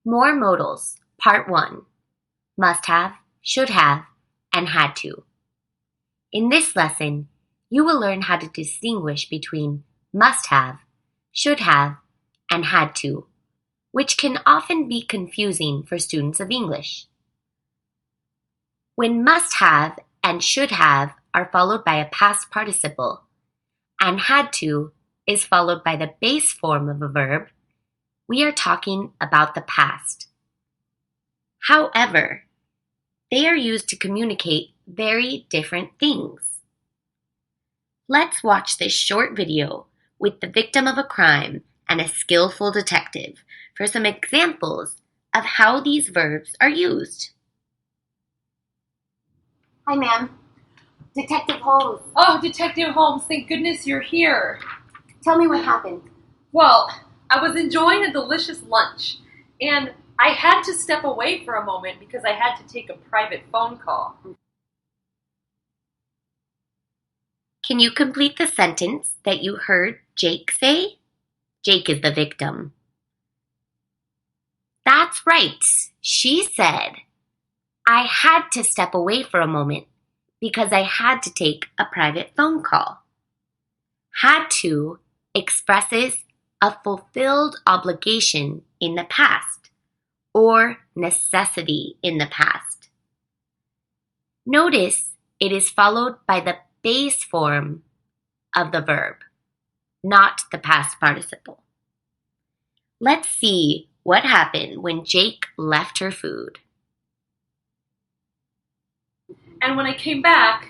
More modals, Part 1. Must have, should have, and had to. In this lesson, you will learn how to distinguish between must have, should have, and had to, which can often be confusing for students of English. When must have and should have are followed by a past participle, and had to is followed by the base form of a verb, we are talking about the past. However, they are used to communicate very different things. Let's watch this short video with the victim of a crime and a skillful detective for some examples of how these verbs are used. Hi, ma'am. Detective Holmes. Oh, Detective Holmes, thank goodness you're here. Tell me what happened. Well, I was enjoying a delicious lunch, and I had to step away for a moment because I had to take a private phone call. Can you complete the sentence that you heard Jake say? Jake is the victim. That's right. She said, I had to step away for a moment because I had to take a private phone call. Had to expresses a fulfilled obligation in the past or necessity in the past. Notice it is followed by the base form of the verb, not the past participle. Let's see what happened when Jake left her food. And when I came back,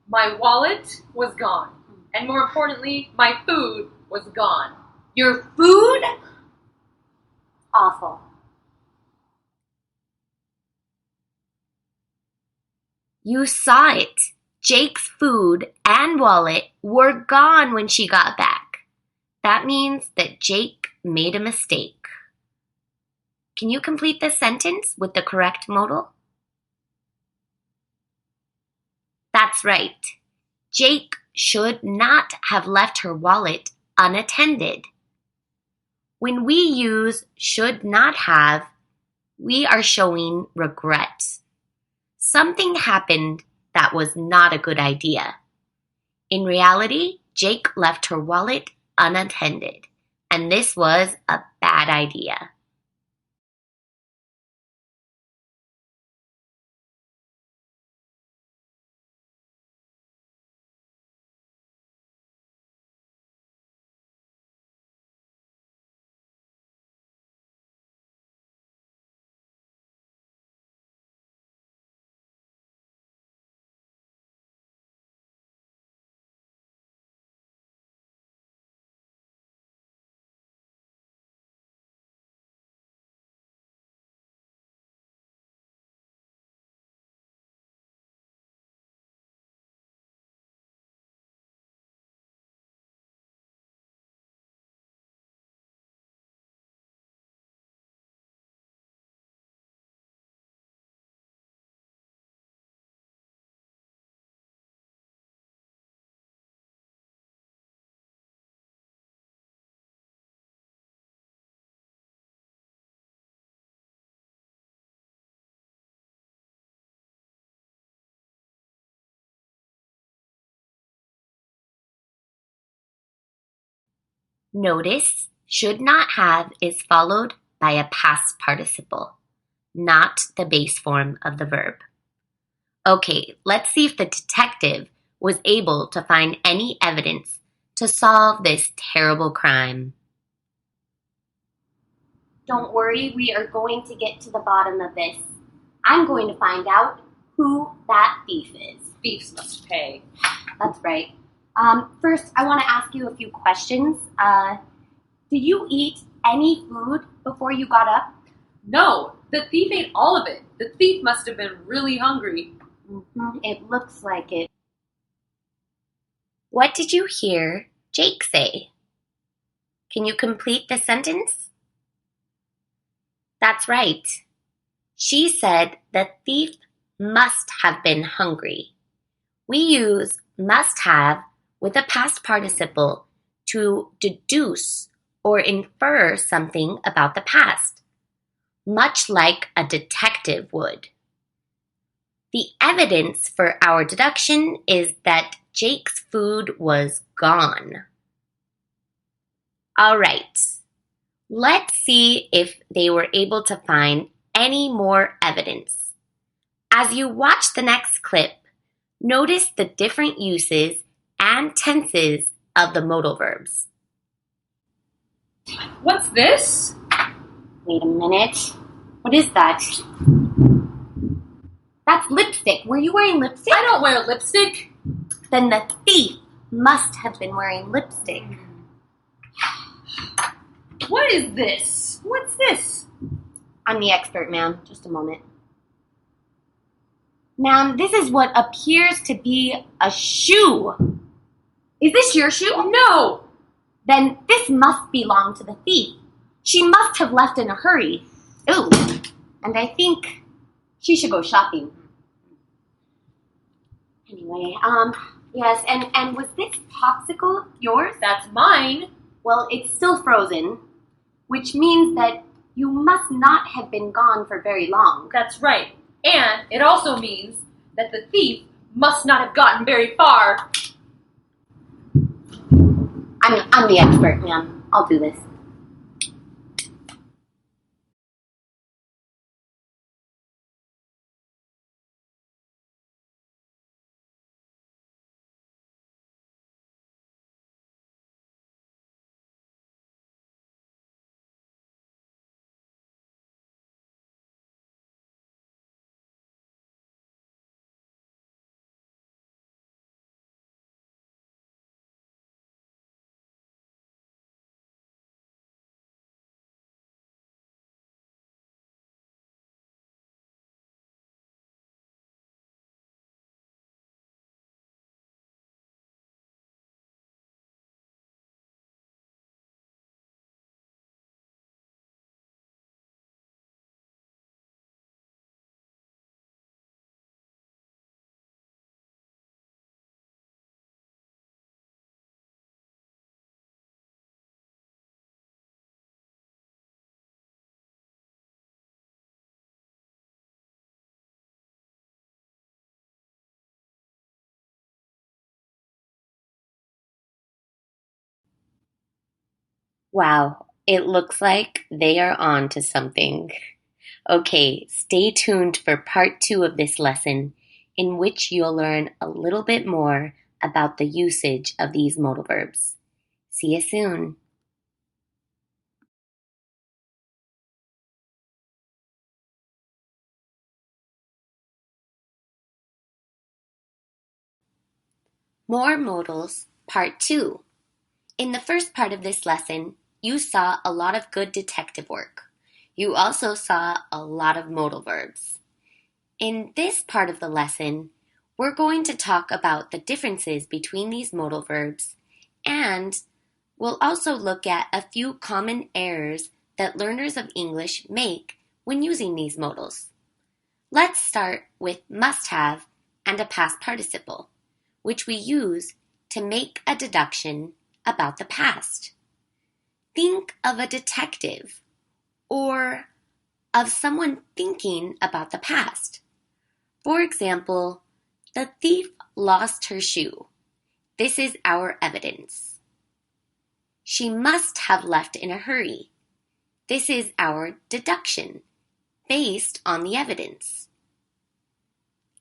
my wallet was gone. And more importantly, my food was gone. Your food? Awful. You saw it. Jake's food and wallet were gone when she got back. That means that Jake made a mistake. Can you complete the sentence with the correct modal? That's right. Jake should not have left her wallet unattended. When we use should not have, we are showing regret. Something happened that was not a good idea. In reality, Jake left her wallet unattended, and this was a bad idea. Notice should not have is followed by a past participle, not the base form of the verb. Okay, let's see if the detective was able to find any evidence to solve this terrible crime. Don't worry, we are going to get to the bottom of this. I'm going to find out who that thief is. Thieves must pay. That's right. First, I want to ask you a few questions. Did you eat any food before you got up? No, the thief ate all of it. The thief must have been really hungry. Mm-hmm. It looks like it. What did you hear Jake say? Can you complete the sentence? That's right. She said the thief must have been hungry. We use must have with a past participle to deduce or infer something about the past. much like a detective would. The evidence for our deduction is that Jake's food was gone. All right, let's see if they were able to find any more evidence. As you watch the next clip, notice the different uses and tenses of the modal verbs. What's this? Wait a minute. What is that? That's lipstick. Were you wearing lipstick? I don't wear lipstick. Then the thief must have been wearing lipstick. What is this? What's this? I'm the expert, ma'am. Just a moment. Ma'am, this is what appears to be a shoe. Is this your shoe? No. Then this must belong to the thief. She must have left in a hurry. Ooh, and I think she should go shopping. Anyway, yes, and was this popsicle yours? That's mine. Well, it's still frozen, which means that you must not have been gone for very long. That's right. And it also means that the thief must not have gotten very far. I'm the expert, ma'am. I'll do this. Wow, it looks like they are on to something. Okay, stay tuned for part 2 of this lesson, in which you'll learn a little bit more about the usage of these modal verbs. See you soon. More modals, part 2. In the first part of this lesson, you saw a lot of good detective work. You also saw a lot of modal verbs. In this part of the lesson, we're going to talk about the differences between these modal verbs, and we'll also look at a few common errors that learners of English make when using these modals. Let's start with must have and a past participle, which we use to make a deduction about the past. Think of a detective or of someone thinking about the past. For example, the thief lost her shoe. This is our evidence. She must have left in a hurry. This is our deduction, based on the evidence.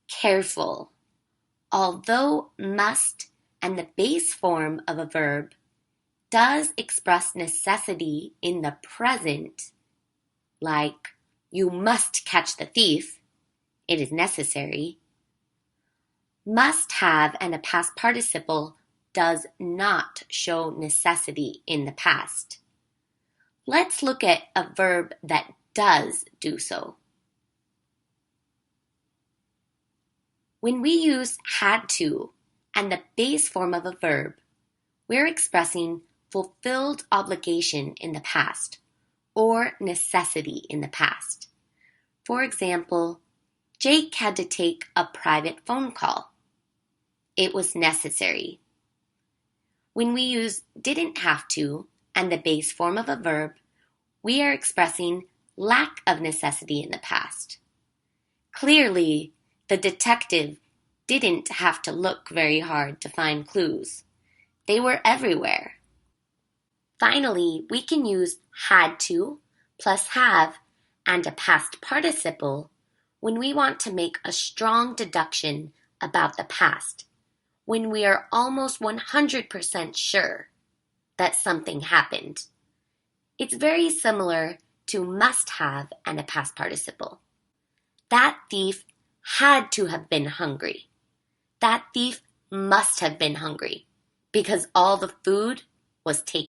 Careful. Although must and the base form of a verb does express necessity in the present, like you must catch the thief, it is necessary. Must have and a past participle does not show necessity in the past. Let's look at a verb that does do so. When we use had to and the base form of a verb, we're expressing fulfilled obligation in the past or necessity in the past. For example, Jake had to take a private phone call. It was necessary. When we use didn't have to and the base form of a verb, we are expressing lack of necessity in the past. Clearly, the detective didn't have to look very hard to find clues. They were everywhere. Finally, we can use had to plus have and a past participle when we want to make a strong deduction about the past, when we are almost 100% sure that something happened. It's very similar to must have and a past participle. That thief had to have been hungry. That thief must have been hungry because all the food was taken.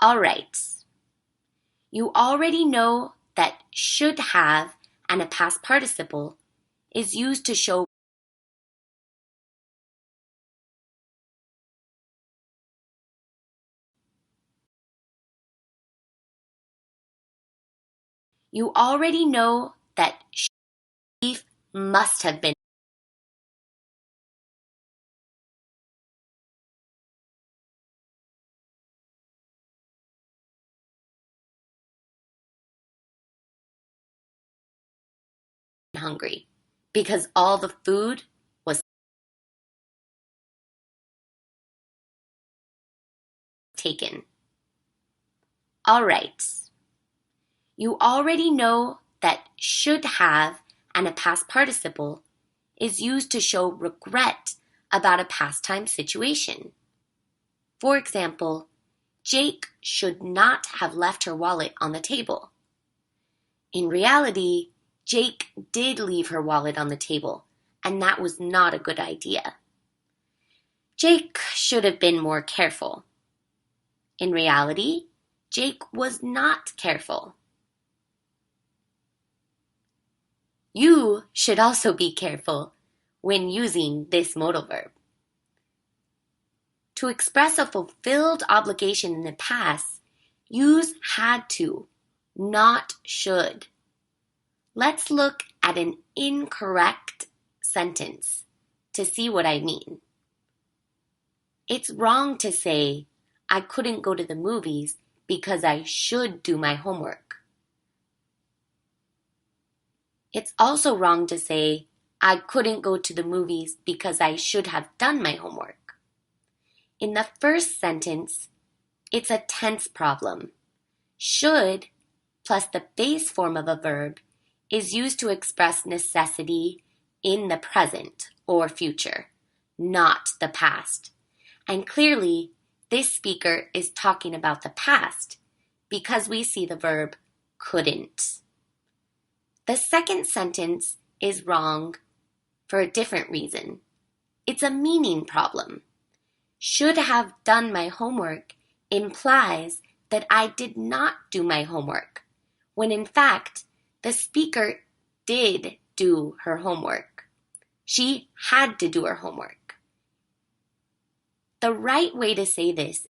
All right. You already know that should have and a past participle is used to show you already know that thief must have been hungry because all the food was taken. All right. You already know that should have and a past participle is used to show regret about a past time situation. For example, Jake should not have left her wallet on the table. In reality, Jake did leave her wallet on the table, and that was not a good idea. Jake should have been more careful. In reality, Jake was not careful. You should also be careful when using this modal verb. To express a fulfilled obligation in the past, use had to, not should. Let's look at an incorrect sentence to see what I mean. It's wrong to say, I couldn't go to the movies because I should do my homework. It's also wrong to say, I couldn't go to the movies because I should have done my homework. In the first sentence, it's a tense problem. Should plus the base form of a verb is used to express necessity in the present or future, not the past. And clearly, this speaker is talking about the past because we see the verb couldn't. The second sentence is wrong for a different reason. It's a meaning problem. Should have done my homework implies that I did not do my homework, when in fact, the speaker did do her homework. She had to do her homework. The right way to say this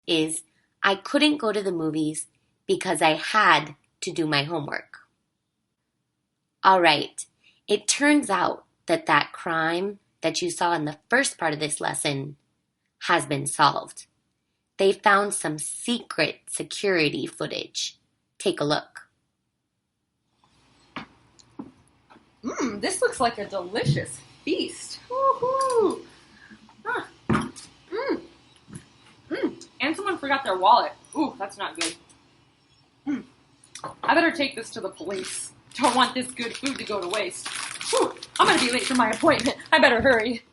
is, I couldn't go to the movies because I had to do my homework. All right, it turns out that crime that you saw in the first part of this lesson has been solved. They found some secret security footage. Take a look. This looks like a delicious feast. Woohoo! Huh. And someone forgot their wallet. Ooh, that's not good. I better take this to the police. Don't want this good food to go to waste. Whew, I'm gonna be late for my appointment. I better hurry.